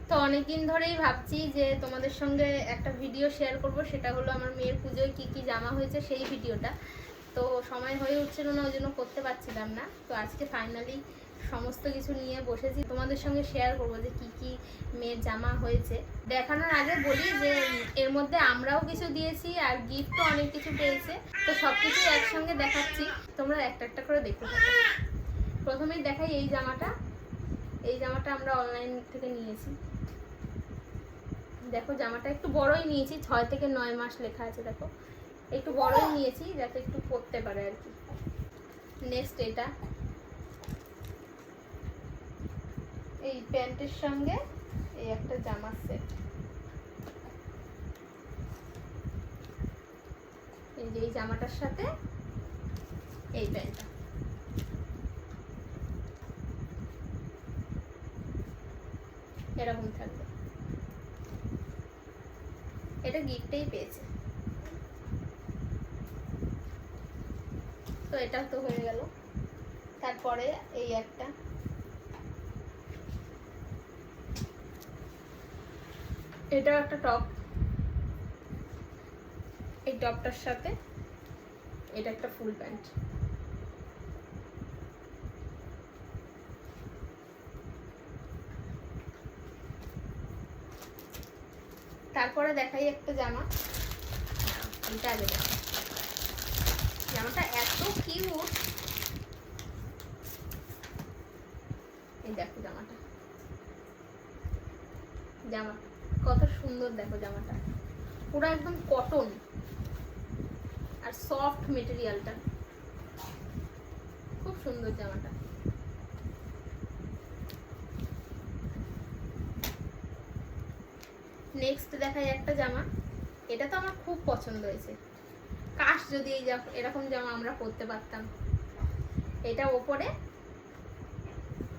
তো অনেকদিন ধরেই ভাবছি যে তোমাদের সঙ্গে একটা ভিডিও শেয়ার করব, সেটা হলো আমার মেয়ের পুজোয় কি কি জামা হয়েছে সেই ভিডিওটা। তো সময় হয়ে উঠছিল না, ওই জন্য করতে পারছিলাম না। তো আজকে ফাইনালি সমস্ত কিছু নিয়ে বসেছি, তোমাদের সঙ্গে শেয়ার করবো যে কি কি মেয়ের জামা হয়েছে। দেখানোর আগে বলি যে এর মধ্যে আমরাও কিছু দিয়েছি আর গিফটও অনেক কিছু পেয়েছে। তো সব কিছু একসঙ্গে দেখাচ্ছি, তোমরা একটা একটা করে দেখতে থাকো। প্রথমেই দেখাই এই জামাটা। এই জামাটা আমরা অনলাইন থেকে নিয়েছি। দেখো জামাটা একটু বড়ই নিয়েছি, 6 থেকে 9 মাস লেখা আছে। দেখো একটু বড়ই নিয়েছি যাতে একটু পরতে পারে আর কি। নেক্সট এটা, এই প্যান্টের সঙ্গে এই একটা জামার সেট। এই যে এই জামাটার সাথে এই প্যান্টটা, এরকম থাকবে। এটা গিফটেই পেয়েছে। তো এটা তো হয়ে গেল। তারপরে এই একটা, এটাও একটা টপ। এই টপটার সাথে এটা একটা ফুল প্যান্ট। তারপরে দেখাই একটা জামা। এটা আগে দেখো, জামাটা এত কিউট। এই দেখো জামাটা, জামা কত সুন্দর। দেখো জামাটা পুরো একদম কটন আর সফট মেটেরিয়ালটা, খুব সুন্দর জামাটা। নেক্সট দেখাই একটা জামা। এটা তো আমার খুব পছন্দ হয়েছে। কাশ যদি এই এরকম জামা আমরা পরতে পারতাম। এটা ওপরে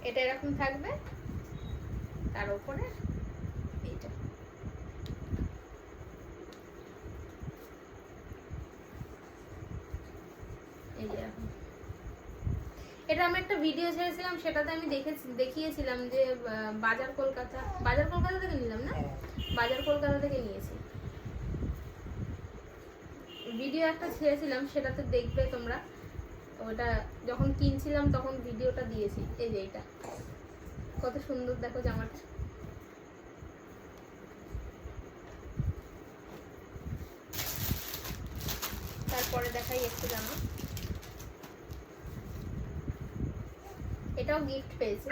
এটা এরকম থাকবে, তার ওপরে এইটা। এই যে এরকম। এটা আমি একটা ভিডিও ছেড়েছিলাম, সেটাতে আমি দেখিয়েছিলাম যে বাজার কলকাতা থেকে নিলাম না, বাজার কলকাতা থেকে নিয়েছি। ভিডিও একটা ছেড়েছিলাম, সেটাতে দেখবে তোমরা। ওটা যখন কিনছিলাম তখন ভিডিওটা দিয়েছি। এই যে এটা কত সুন্দর, দেখো জামাটা। তারপরে দেখাই একটা জামা। এটাও গিফট পেয়েছে।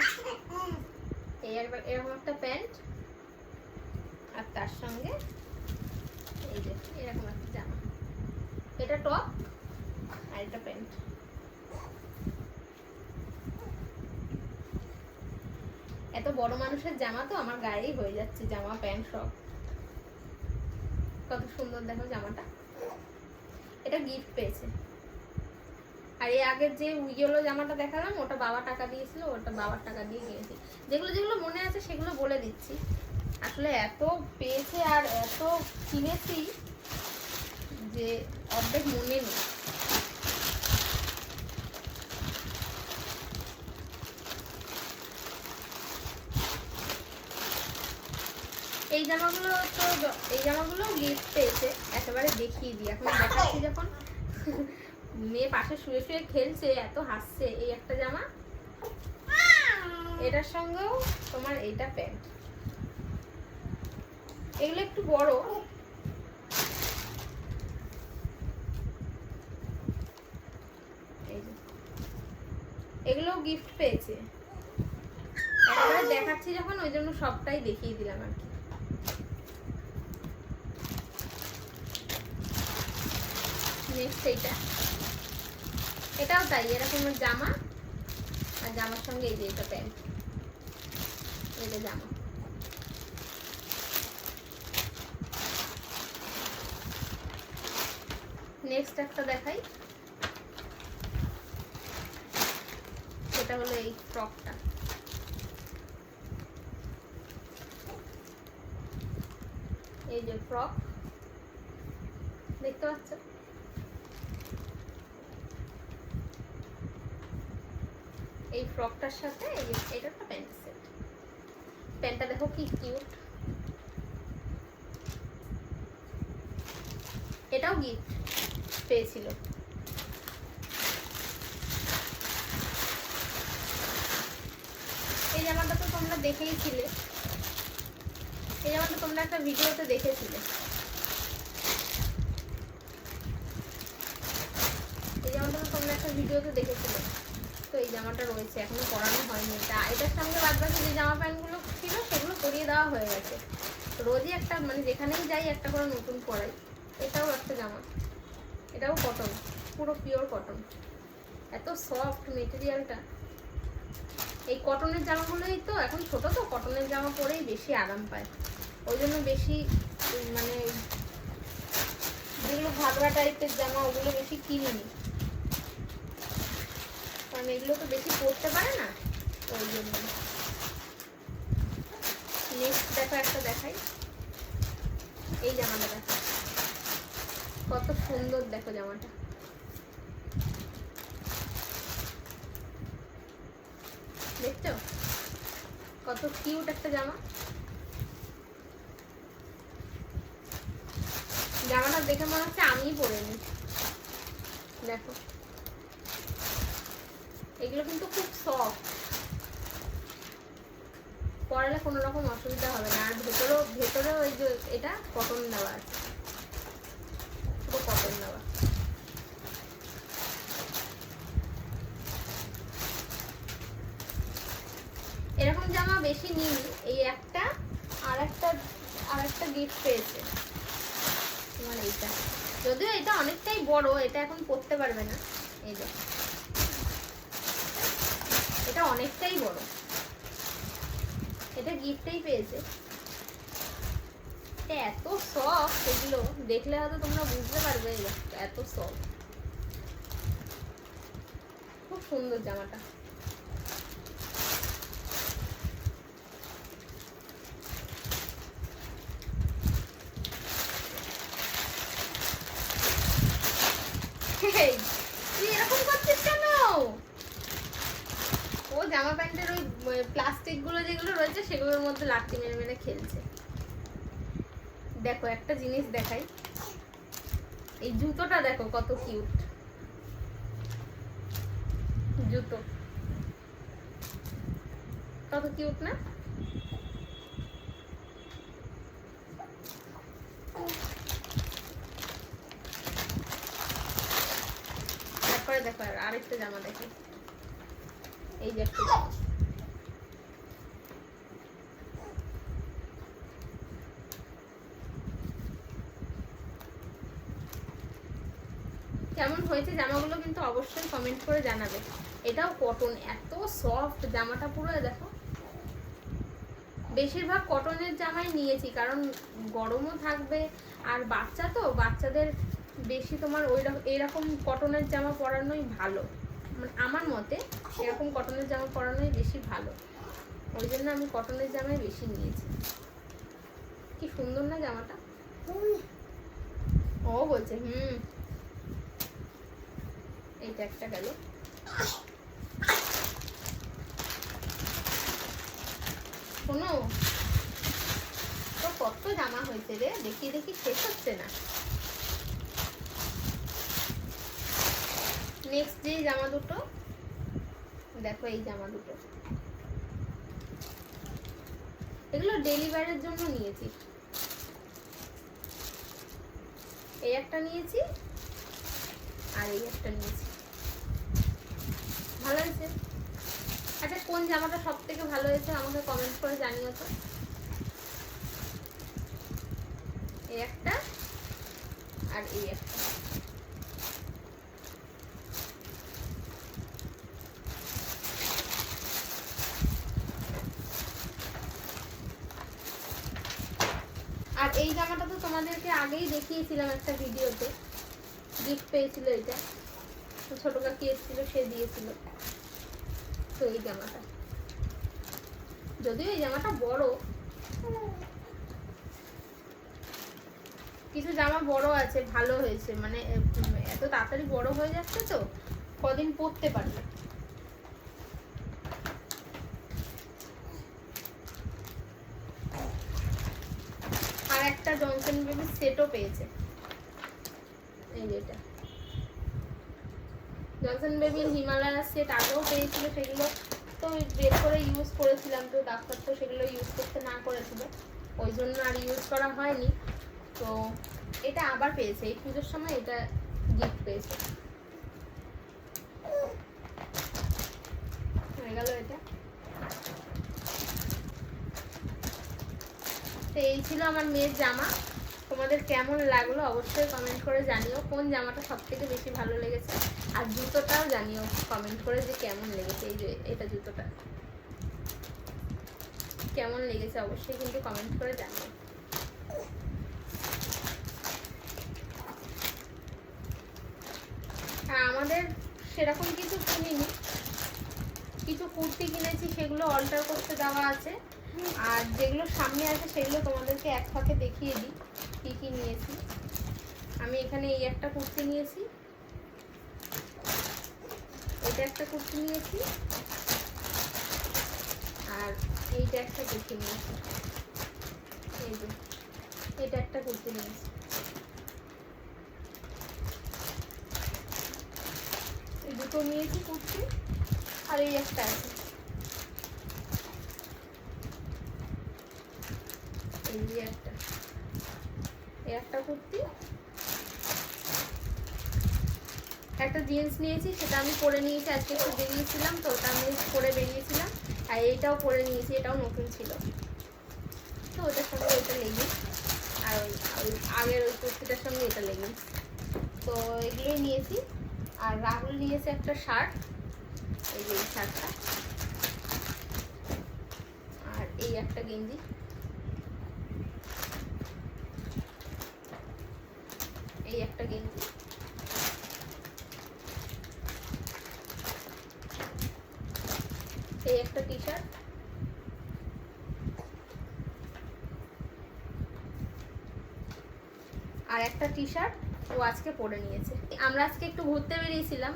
এই এরকম একটা প্যান্ট আর তার সঙ্গে এই যে এরকম একটা জামা। এটা টপ আর এটা প্যান্ট। এত বড় মানুষের জামা তো আমার গায়েই হয়ে যাচ্ছে, জামা প্যান্ট সব। কত সুন্দর দেখো জামাটা। এটা গিফট পেয়েছে। আর এই আগের যে ইয়েলো জামাটা দেখালাম, ওটা বাবা টাকা দিয়েছিল, ওটা বাবার টাকা দিয়ে কিনেছি। যেগুলো যেগুলো মনে আছে সেগুলো বলে দিচ্ছি। আসলে এত পেয়েছে আর এত কিনেছি যে অর্ধেক মনে নেই। এই জামাগুলো গিফট পেয়েছে। একেবারে দেখিয়ে দিই, এখন দেখাচ্ছি যখন। মেয়ে পাশে শুয়ে শুয়ে খেলছে, এত হাসছে। এই একটা জামা, এটার সঙ্গেও তোমার এইটা প্যান্ট। এগুলো একটু বড়। এগুলোও গিফট পেয়েছে। একেবারে দেখাচ্ছি যখন, ওই জন্য সবটাই দেখিয়ে দিলাম আর কি। নেক্সট এটাও তাই, এরকম জামা আর জামার সঙ্গে এই যে এটা প্যান্ট। এটা জামা। নেক্সট একটা দেখাই। এটা হলো এই ফ্রকটা। এই যে ফ্রক দেখতে পাচ্ছ, এই ফ্রকটার সাথে এটা একটা প্যান্ট সেট। প্যান্টটা দেখো কি কিউট, এটাও গিফট পেয়েছিল। এই জামাটা তো তোমরা দেখেইছিলে, এই জামাটা তোমরা একটা ভিডিওতে দেখেছিলে, এই জামাটা তো তোমরা একটা ভিডিওতে দেখেছিলে। তো এই জামাটা রয়েছে, এখনো পরানো হয়নি। এটার সঙ্গে বাদ বাকি যে জামা প্যান্টগুলো ছিল সেগুলো পরিয়ে দেওয়া হয়ে গেছে। রোজই একটা, মানে যেখানেই যাই একটা করে নতুন পরাই। এটাও একটা জামা, এটাও কটন, পুরো পিওর কটন, এত সফট মেটেরিয়ালটা। এই কটনের জামাগুলোই তো এখন ছোট, তো কটনের জামা পরেই বেশি আরাম পায়, ওই জন্য বেশি মানে যেগুলো ঘাগরা টাইপের জামা ওগুলো বেশি কিনিনি, কারণ এগুলো তো বেশি পরতে পারে না, ওই জন্য। নেক্সট দেখো একটা দেখাই, এই জামাটা দেখো কত সুন্দর, দেখো জামাটা দেখছো কত কিউট একটা জামা। জামাটা দেখে মনে হচ্ছে আমিই পরে নি। দেখো এগুলো কিন্তু খুব সফট, পরালে কোনো রকম অসুবিধা হবে না। আর ভেতরেও ওই যে এটা কটন দেওয়া আছে, পুরো কটন দেওয়া। এরকম জামা বেশি নিই, এই একটা আর একটা গিফট পেয়েছে তোমার এইটা, যদিও এটা অনেকটাই বড়, এটা এখন পরতে পারবে না। এই দেখো এটা অনেকটাই বড়, এটা গিফটেই পেয়েছে। এত সফট, এগুলো দেখলে হয়তো তোমরা বুঝতে পারবে এত সফট, খুব সুন্দর জামাটা। তুই এরকম করছিস কেন? ও জামা প্যান্টের ওই প্লাস্টিক গুলো যেগুলো রয়েছে সেগুলোর মধ্যে লাঠি মেরে মেরে খেলছে। দেখো একটা জিনিস দেখাই, এই জুতোটা দেখো কত কিউট, জুতো কত কিউট না? তারপরে দেখো আরেকটা জামা দেখো, এই যে একটা জামা, কেমন হয়েছে জামাগুলো কিন্তু অবশ্যই কমেন্ট করে জানাবে। এটাও কটন, এত সফট জামাটা পুরো। দেখো বেশিরভাগ কটনের জামাই নিয়েছি, কারণ গরমও থাকবে, আর বাচ্চা তো, বাচ্চাদের বেশি তোমার এইরকম কটনের জামা পরানোই ভালো, মানে আমার মতে এরকম কটনের জামা পরানোই বেশি ভালো, ওই জন্য আমি কটনের জামাই বেশি নিয়েছি। কি সুন্দর না জামাটা? ও বলছে এইটা একটা গেল। শোনো, তো কত জামা হয়েছে রে, দেখি দেখি শেষ হচ্ছে না। নেক্সট যে জামা দুটো দেখো, এই জামা দুটো এগুলো ডেলি ওয়্যারের জন্য নিয়েছি। এই একটা নিয়েছি আর এই একটা নিয়েছি, ভালো হয়েছে। আচ্ছা কোন জামাটা সব থেকে ভালো হয়েছে আমাকে কমেন্ট করে জানিও তো। এই একটা আর এই একটা। আর এই জামাটা তো তোমাদেরকে আগেই দেখিয়েছিলাম একটা ভিডিওতে, গিফট পেয়েছিল এটা, ছোট কাকি এসেছিল সে দিয়েছিল। তো এই জামাটা, যদিও এই জামাটা বড়, কিছু জামা বড় আছে, ভালো হয়েছে, মানে এত তাড়াতাড়ি বড় হয়ে যাচ্ছে তো কদিন পরতে পারবে। একটা জনসন বেবি সেটও পেয়েছে, এই যেটা জনসন বেবির হিমালয়া সেট আগেও পেয়েছিল, সেগুলো তো বের করে ইউজ করেছিলাম, তো ডাক্তার তো সেগুলো ইউজ করতে না করেছিল, ওই জন্য আর ইউজ করা হয়নি। তো এটা আবার পেয়েছে এই পুজোর সময়, এটা গিফট পেয়েছে, হয়ে গেল এটা। তো এই ছিল আমার মেয়ের জামা। তোমাদের কেমন লাগলো অবশ্যই কমেন্ট করে জানিও, কোন জামাটা সব থেকে বেশি ভালো লেগেছে, আর জুতোটাও জানিও কমেন্ট করে যে কেমন লেগেছে। এই যে এটা জুতোটা কেমন লেগেছে অবশ্যই কিন্তু কমেন্ট করে জানিও। আমাদের সেরকম কিছু কিনিনি, কিছু কুর্তি কিনেছি, সেগুলো অল্টার করতে দেওয়া আছে, আর যেগুলো সামনে আছে সেগুলো তোমাদেরকে এক ফাঁকে দেখিয়ে দিই কি কি নিয়েছি। আমি এখানে এই একটা কুর্তি নিয়েছি, এটা একটা কুর্তি নিয়েছি, আর এইটা একটা কুর্তি নিয়েছি, এই যে এটা একটা কুর্তি নিয়েছি, এই দুটো নিয়েছি কুর্তি, আর এই একটা আছে, এই যে একটা কুর্তি, একটা জিন্স নিয়েছি, সেটা আমি পরে নিয়েছি, আজকে একটু বেরিয়েছিলাম তো ওটা আমি পরে বেরিয়েছিলাম, আর এইটাও পরে নিয়েছি, এটাও নতুন ছিল, তো ওটার সঙ্গে ওইটা লেগিংস, আর ওই আগের ওই কুর্তিটার সঙ্গে এটা লেগিংস, তো এগুলোই নিয়েছি। আর রাহুল নিয়েছে একটা শার্ট, এই যে এই শার্টটা, আর এই একটা গেঞ্জি, এই একটা গেঞ্জি, এই একটা টি শার্ট, আর একটা টি শার্ট ও আজকে পরে নিয়েছে। আমরা আজকে একটু ঘুরতে বেরিয়েছিলাম,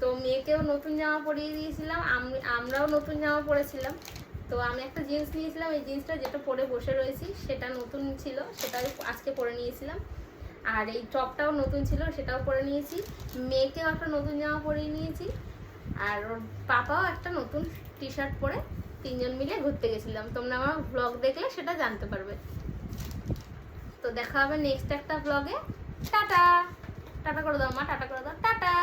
তো মেয়েকেও নতুন জামা পরিয়ে দিয়েছিলাম, আমরাও নতুন জামা পরেছিলাম। তো আমি একটা জিন্স নিয়েছিলাম, এই জিন্সটা যেটা পরে বসে রয়েছি সেটা নতুন ছিল, সেটাই আজকে পরে নিয়েছিলাম, আর এই টপটাও নতুন ছিল, সেটাও পরে নিয়েছি। মেয়েকেও একটা নতুন জামা পরিয়ে নিয়েছি, আর ওর পাপাও একটা নতুন টি শার্ট পরে তিনজন মিলে ঘুরতে গেছিলাম। তোমরা আমার ব্লগ দেখলে সেটা জানতে পারবে। তো দেখা হবে নেক্সট একটা ব্লগে। টাটা, টাটা করে দাও মা, টাটা করে দাও, টাটা।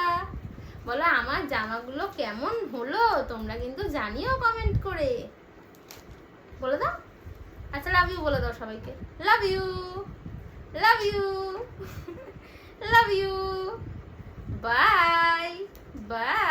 বলো আমার জামাগুলো কেমন হলো তোমরা কিন্তু জানিও কমেন্ট করে, বলে দাও। আচ্ছা লাভ ইউ বলে দাও সবাইকে, love you, love you, love you, bye by.